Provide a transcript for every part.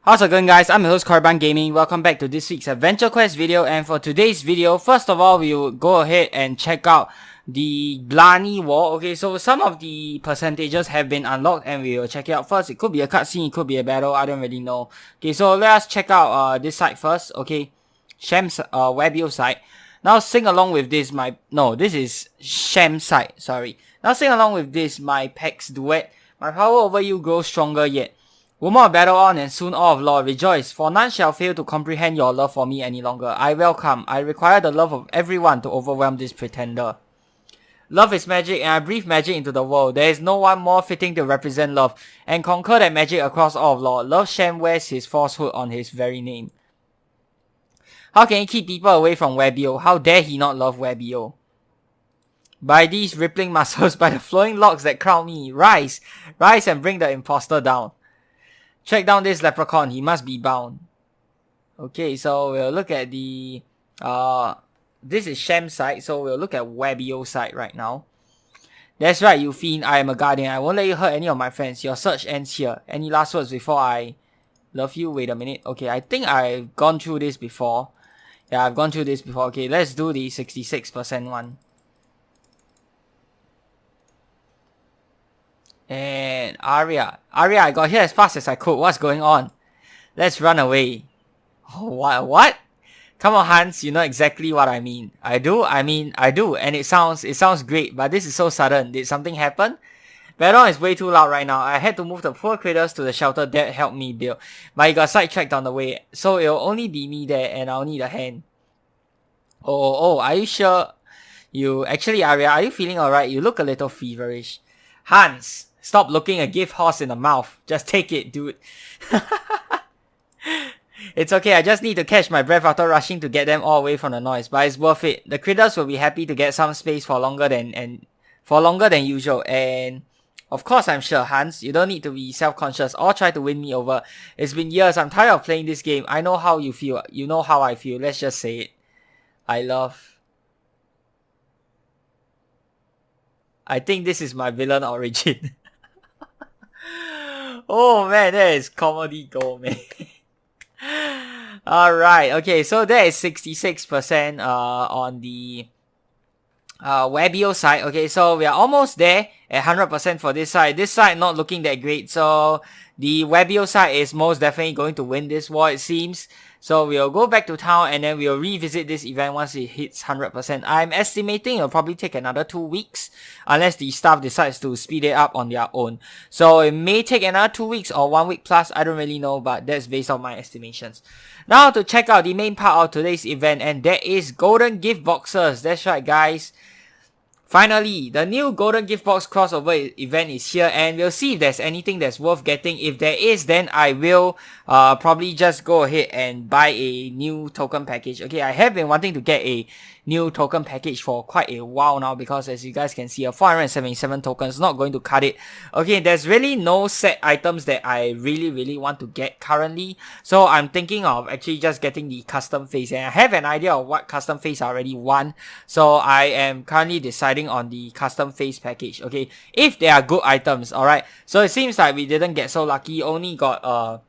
How's it going, guys? I'm your host Korban Gaming. Welcome back to this week's Adventure Quest video. And for today's video, first of all, we will go ahead and check out the Blarney War. Okay, so some of the percentages have been unlocked and we will check it out first. It could be a cutscene, it could be a battle, I don't really know. Okay, so let us check out this site first. Okay, Sham's Webio site. Now sing along with this, this is Sham's site, sorry. Now sing along with this, my Pex duet. My power over you grows stronger yet. Woman of Battleon and soon all of law, rejoice, for none shall fail to comprehend your love for me any longer. I welcome, I require the love of everyone to overwhelm this pretender. Love is magic and I breathe magic into the world. There is no one more fitting to represent love and conquer that magic across all of law. Love Sham wears his falsehood on his very name. How can he keep people away from Webio? How dare he not love Webio? By these rippling muscles, by the flowing locks that crown me, rise, rise and bring the imposter down. Track down this leprechaun, he must be bound. Okay, so we'll look at the this is Sham's side, so we'll look at Webio side right now. That's right, you fiend, I am a guardian. I won't let you hurt any of my friends. Your search ends here. Any last words before I love you? Wait a minute. Okay, I think I've gone through this before. Yeah, I've gone through this before. Okay, let's do the 66% one. And Arya, I got here as fast as I could. What's going on? Let's run away. Oh, what? Come on, Hans, you know exactly what I mean. I do, and it sounds great, but this is so sudden. Did something happen? Battleon is way too loud right now. I had to move the poor critters to the shelter that helped me build, but he got sidetracked on the way, so it'll only be me there, and I'll need a hand. Oh, are you sure? Actually, Arya, are you feeling alright? You look a little feverish. Hans, stop looking a gift horse in the mouth. Just take it, dude. It's okay, I just need to catch my breath after rushing to get them all away from the noise, but it's worth it. The critters will be happy to get some space for longer than usual, and of course I'm sure, Hans, you don't need to be self-conscious or try to win me over. It's been years, I'm tired of playing this game. I know how you feel, you know how I feel, let's just say it. I think this is my villain origin. Oh man, that is comedy gold, man. Alright, okay, so that is 66% on the Webio side. Okay, so we are almost there at 100% for this side. This side not looking that great, so the Webio side is most definitely going to win this war, it seems. So we'll go back to town and then we'll revisit this event once it hits 100%. I'm estimating it'll probably take another 2 weeks unless the staff decides to speed it up on their own. So it may take another 2 weeks or 1 week plus, I don't really know, but that's based on my estimations. Now to check out the main part of today's event, and that is golden gift boxes. That's right, guys. Finally, the new Golden Giftbox crossover event is here, and we'll see if there's anything that's worth getting. If there is, then I will probably just go ahead and buy a new token package. Okay, I have been wanting to get a new token package for quite a while now, because as you guys can see, 477 tokens not going to cut it. Okay, there's really no set items that I really want to get currently, so I'm thinking of actually just getting the custom face, and I have an idea of what custom face I already want, so I am currently deciding on the custom face package. Okay, if they are good items. Alright, so it seems like we didn't get so lucky, only got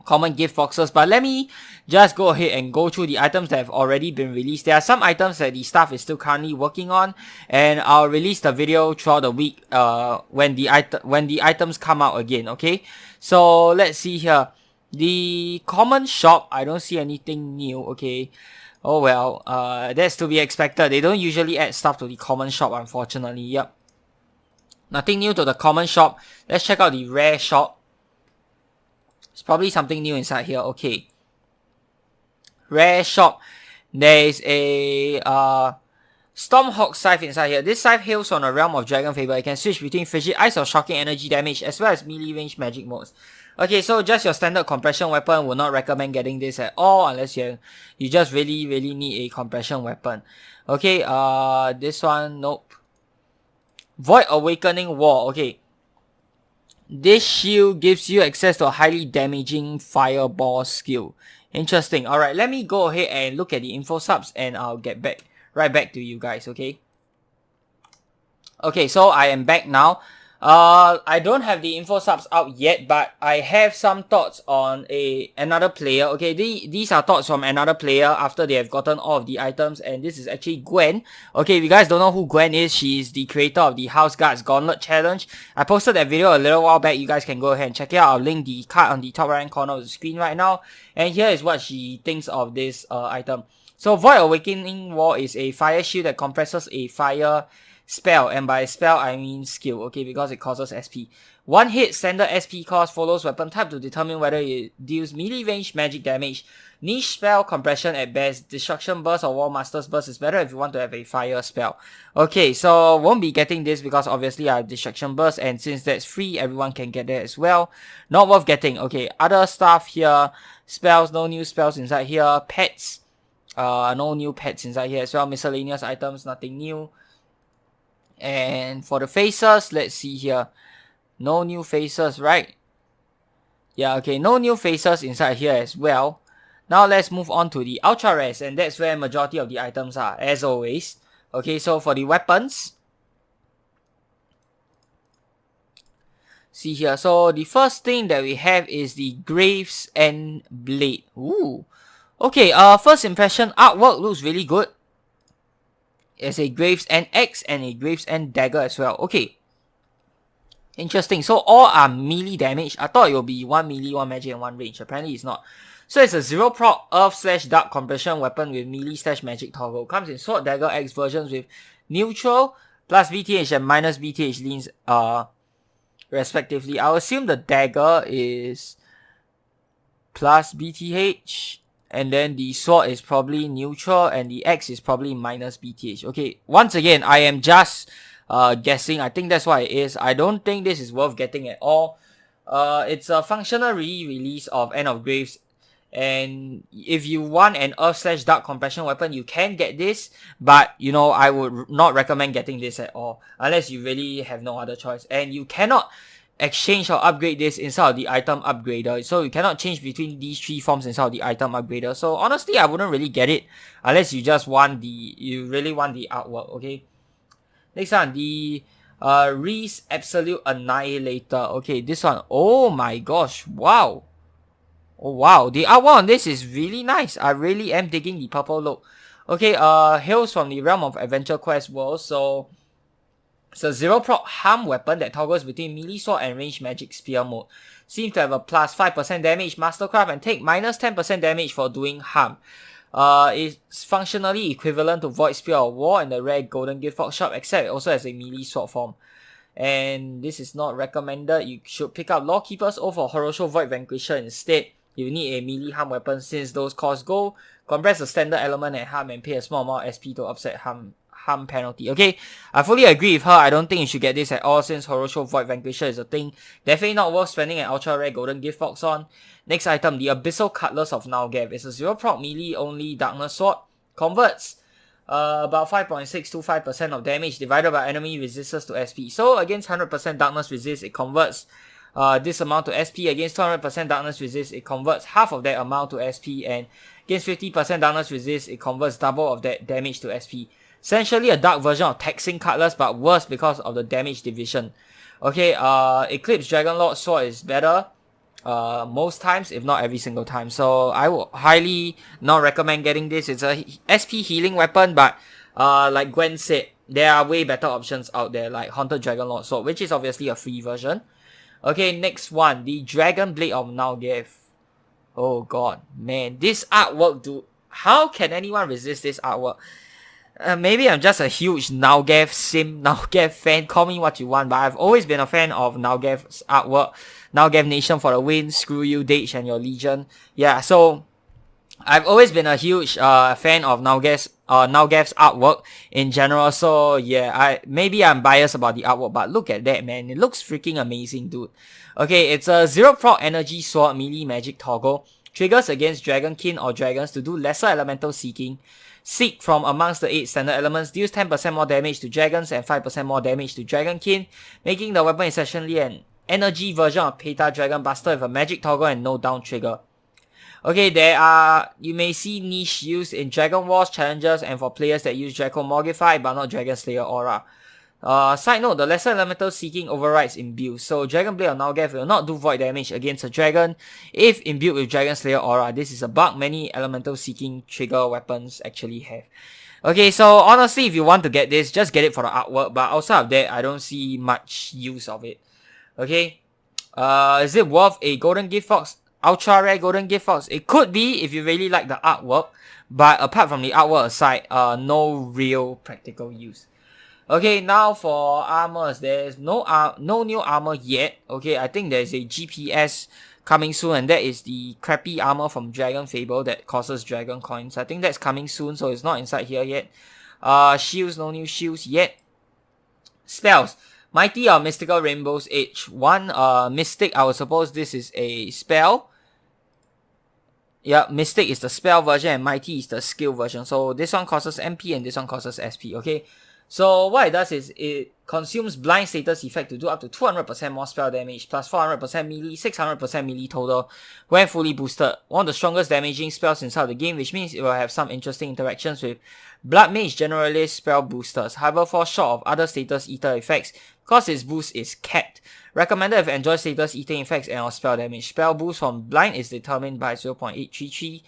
common gift boxes, but let me just go ahead and go through the items that have already been released. There are some items that the staff is still currently working on, and I'll release the video throughout the week when the items come out again. Okay, so let's see here. The common shop, I don't see anything new. Okay, oh well, that's to be expected. They don't usually add stuff to the common shop, unfortunately. Yep, nothing new to the common shop. Let's check out the rare shop. There's probably something new inside here. Okay, rare shop. There is a Stormhawk scythe inside here. This scythe hails from the realm of Dragon Fable. It can switch between frigid ice or shocking energy damage, as well as melee range magic modes. Okay, so just your standard compression weapon. Would not recommend getting this at all unless you just really need a compression weapon. Okay, this one, nope. Void Awakening Wall. Okay, this shield gives you access to a highly damaging fireball skill. Interesting. Alright, let me go ahead and look at the info subs and I'll get right back to you guys, okay? Okay, so I am back now. I don't have the info subs out yet, but I have some thoughts on another player. Okay, these are thoughts from another player after they have gotten all of the items, and this is actually Gwen. Okay, if you guys don't know who Gwen is, she is the creator of the House Guards Gauntlet Challenge. I posted that video a little while back. You guys can go ahead and check it out. I'll link the card on the top right hand corner of the screen right now. And here is what she thinks of this item. So Void Awakening Wall is a fire shield that compresses a fire spell, and by spell I mean skill, okay, because it causes SP. One hit standard SP cost follows weapon type to determine whether it deals melee range magic damage. Niche spell compression at best. Destruction burst or Wall Master's burst is better if you want to have a fire spell. Okay, so won't be getting this because obviously I have destruction burst, and since that's free, everyone can get that as well. Not worth getting. Okay, other stuff here. Spells, no new spells inside here. Pets, no new pets inside here as well. Miscellaneous items, nothing new. And for the faces, let's see here. No new faces, right? Yeah, okay, no new faces inside here as well. Now let's move on to the ultra rares, and that's where majority of the items are, as always. Okay, so for the weapons, see here. So the first thing that we have is the Graves End Blade. Ooh. Okay, first impression, artwork looks really good. It's a Graves End Axe and a Graves End Dagger as well. Okay. Interesting. So all are melee damage. I thought it would be 1 melee, 1 magic, and 1 range. Apparently it's not. So it's a 0 proc Earth/Dark compression weapon with melee/magic toggle. Comes in Sword, Dagger, Axe versions with neutral, plus BTH and minus BTH leans respectively. I'll assume the Dagger is plus BTH. And then the sword is probably neutral, and the axe is probably minus BTH. Okay, once again, I am just guessing. I think that's what it is. I don't think this is worth getting at all. It's a functional release of End of Graves, and if you want an Earth/Dark compression weapon, you can get this, but you know, I would not recommend getting this at all unless you really have no other choice. And you cannot exchange or upgrade this inside of the item upgrader, so you cannot change between these 3 forms inside of the item upgrader. So honestly, I wouldn't really get it unless you just want you really want the artwork. Okay, next one, the Reese Absolute Annihilator. Okay, this one, oh my gosh, wow. Oh wow, the artwork on this is really nice. I really am digging the purple look. Okay, hails from the realm of Adventure Quest world. So it's a 0 proc harm weapon that toggles between melee sword and ranged magic spear mode. Seems to have a plus 5% damage mastercraft and take minus 10% damage for doing harm. It's functionally equivalent to Void Spear of War in the rare Golden Giftbox shop, except it also has a melee sword form. And this is not recommended. You should pick up Lawkeeper's Oath or Horosho Void Vanquisher instead. You need a melee harm weapon since those cost gold. Compress the standard element and harm and pay a small amount of SP to offset harm penalty. Okay, I fully agree with her. I don't think you should get this at all since Horosho Void Vanquisher is a thing. Definitely not worth spending an ultra rare golden gift box on. Next item, the Abyssal Cutlass of Nalgav. It's a 0 proc melee only darkness sword. Converts about 5.625% of damage divided by enemy resistance to SP. So against 100% darkness resist, it converts this amount to SP. Against 200% darkness resist, it converts half of that amount to SP. And against 50% darkness resist, it converts double of that damage to SP. Essentially a dark version of Taxing Cutlass, but worse because of the damage division. Okay, Eclipse Dragonlord Sword is better most times, if not every single time. So I would highly not recommend getting this. It's a SP healing weapon, but like Gwen said, there are way better options out there, like Haunted Dragonlord Sword, which is obviously a free version. Okay, next one, the Dragon Blade of Nalgav. Oh god, man, this artwork, dude. How can anyone resist this artwork? Maybe I'm just a huge Nalgav fan, call me what you want, but I've always been a fan of Nalgav's artwork. Nalgav Nation for the win, screw you Dage and your Legion. Yeah, so I've always been a huge fan of Nalgav's artwork in general, so yeah, maybe I'm biased about the artwork, but look at that, man, it looks freaking amazing, dude. Okay, it's a 0 proc energy sword melee magic toggle. Triggers against Dragonkin or dragons to do lesser elemental seeking. Seek from amongst the 8 standard elements, deals 10% more damage to dragons and 5% more damage to Dragonkin, making the weapon essentially an energy version of Peta Dragon Buster with a magic toggle and no down trigger. Okay, you may see niche used in Dragon Wars challenges and for players that use Draco Morgify but not Dragon Slayer Aura. Side note, the lesser elemental seeking overrides imbued, so Dragon Blade or Nalgath will not do void damage against a dragon if imbued with Dragon Slayer aura. This is a bug many elemental seeking trigger weapons actually have. Okay, so honestly, if you want to get this, just get it for the artwork, but outside of that, I don't see much use of it. Okay, is it worth a golden Giftbox? Ultra rare golden Giftbox? It could be if you really like the artwork, but apart from the artwork aside, no real practical use. Okay, now for armors, there's no new armor yet. Okay, I think there's a GPS coming soon, and that is the crappy armor from Dragon Fable that costs dragon coins. I think that's coming soon, so it's not inside here yet. Shields, no new shields yet. Spells. Mighty or Mystical Rainbow's Edge. One, Mystic, I would suppose this is a spell. Yeah, Mystic is the spell version and Mighty is the skill version. So this one costs MP and this one costs SP, okay? So what it does is it consumes blind status effect to do up to 200% more spell damage, plus 400% melee, 600% melee total when fully boosted. One of the strongest damaging spells inside the game, which means it will have some interesting interactions with Blood Mage Generalist spell boosters. However, falls short of other status eater effects because its boost is capped. Recommended if you enjoy status eating effects and or spell damage. Spell boost from blind is determined by 0.833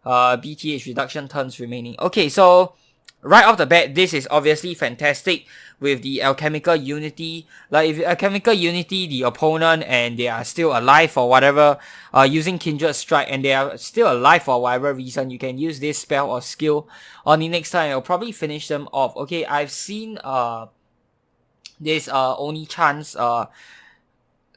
BTH reduction turns remaining. Okay, so right off the bat, this is obviously fantastic with the Alchemical Unity. Like, if Alchemical Unity the opponent and they are still alive or whatever, using Kindred Strike and they are still alive for whatever reason, you can use this spell or skill on the next time. It'll probably finish them off. Okay, I've seen this Oni Chan's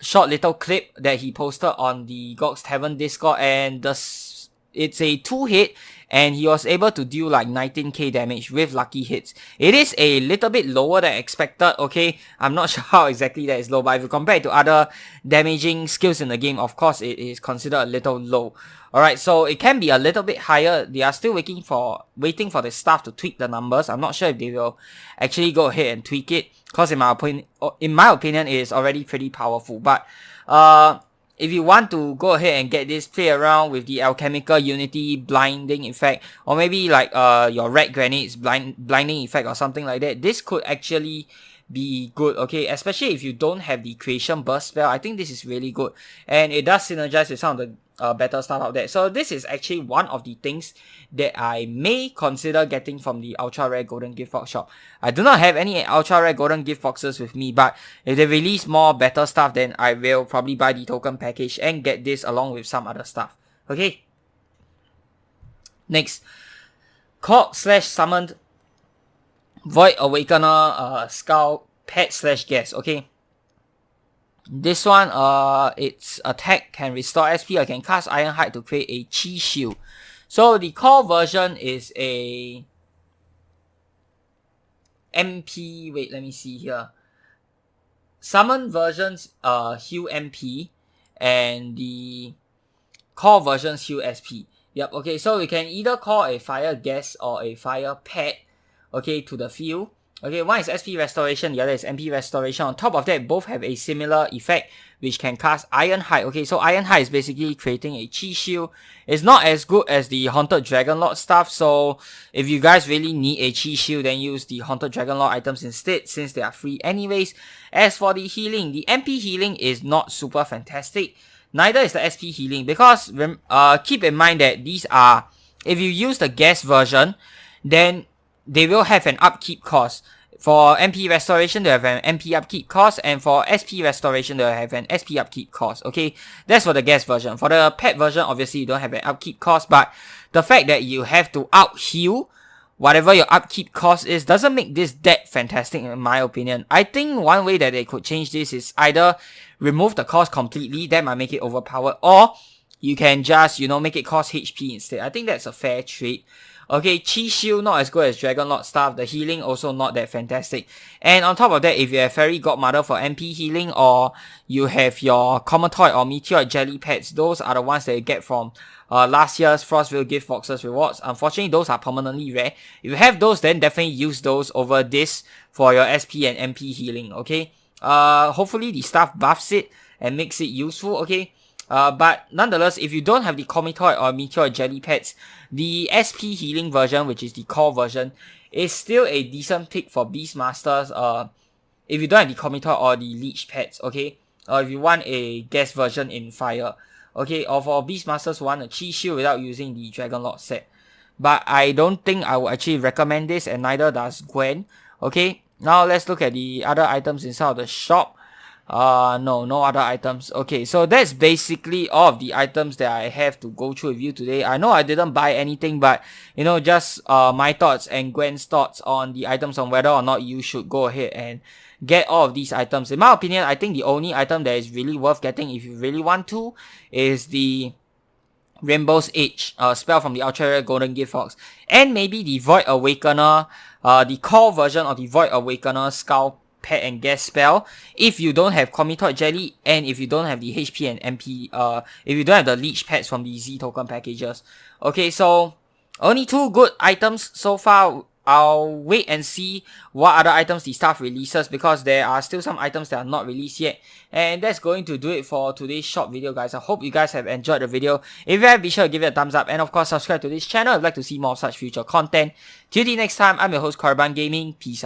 short little clip that he posted on the Gox Tavern Discord, and it's a 2-hit and he was able to deal like 19k damage with lucky hits. It is a little bit lower than expected, okay? I'm not sure how exactly that is low, but if you compare it to other damaging skills in the game, of course it is considered a little low. Alright, so it can be a little bit higher. They are still waiting for the staff to tweak the numbers. I'm not sure if they will actually go ahead and tweak it, because in my opinion, it is already pretty powerful. But if you want to go ahead and get this, play around with the Alchemical Unity blinding effect, or maybe like your Red Granite's blinding effect or something like that, this could actually be good, okay? Especially if you don't have the Creation Burst spell, I think this is really good. And it does synergize with some of the better stuff out there. So this is actually one of the things that I may consider getting from the Ultra Rare Golden Giftbox shop. I do not have any Ultra Rare Golden Giftboxes with me, but if they release more better stuff, then I will probably buy the token package and get this along with some other stuff. Okay. Next, Caught/Summoned Void Awakener Skull Pet/Guest. Okay. This one, its attack can restore SP. I can cast Ironhide to create a Chi Shield. So the core version is a MP. Wait, let me see here. Summon versions heal MP, and the core versions heal SP. Yep. Okay. So we can either call a Fire Guest or a Fire Pet, okay, to the field. Okay, one is SP Restoration, the other is MP Restoration. On top of that, both have a similar effect, which can cast Ironhide. Okay, so Ironhide is basically creating a Chi Shield. It's not as good as the Haunted Dragonlord stuff, so if you guys really need a Chi Shield, then use the Haunted Dragonlord items instead, since they are free anyways. As for the healing, the MP healing is not super fantastic. Neither is the SP healing, because keep in mind that these are, if you use the guest version, then they will have an upkeep cost. For MP Restoration, they have an MP upkeep cost, and for SP Restoration, they have an SP upkeep cost. Okay, that's for the guest version. For the pet version, obviously you don't have an upkeep cost, but the fact that you have to out heal whatever your upkeep cost is doesn't make this that fantastic in my opinion. I think one way that they could change this is either remove the cost completely, that might make it overpowered, or you can just, make it cost HP instead. I think that's a fair trade. Okay, Chi Shield not as good as Dragonlord stuff. The healing also not that fantastic. And on top of that, if you have Fairy Godmother for MP healing, or you have your Cometoid or Meteoroid Jelly Pets, those are the ones that you get from last year's Frostville Giftboxes rewards. Unfortunately, those are permanently rare. If you have those, then definitely use those over this for your SP and MP healing, okay? Hopefully the staff buffs it and makes it useful, okay? But nonetheless, if you don't have the Cometoid or Meteoroid Jelly Pets, the SP healing version, which is the core version, is still a decent pick for Beastmasters. if you don't have the Commitoid or the Leech Pets, okay, or if you want a guest version in Fire, okay, or for Beastmasters who want a Chi Shield without using the Dragon Lord set. But I don't think I would actually recommend this, and neither does Gwen. Okay, now let's look at the other items inside of the shop. No other items. Okay, so that's basically all of the items that I have to go through with you today. I know I didn't buy anything, but you know, just my thoughts and Gwen's thoughts on the items, on whether or not you should go ahead and get all of these items. In my opinion, I think the only item that is really worth getting if you really want to is the Rainbow's Edge spell from the Ultra Rare Golden Giftbox, and maybe the Void Awakener, the core version of the Void Awakener Skull Pet and Guest spell, if you don't have Commitoid Jelly, and if you don't have the HP and MP, if you don't have the Leech Pets from the Z token packages. Okay, so only 2 good items so far. I'll wait and see what other items the staff releases, because there are still some items that are not released yet. And that's going to do it for today's short video, guys. I hope you guys have enjoyed the video. If you have, be sure to give it a thumbs up, and of course subscribe to this channel if you'd like to see more of such future content. Till the next time, I'm your host Korriban Gaming. Peace out.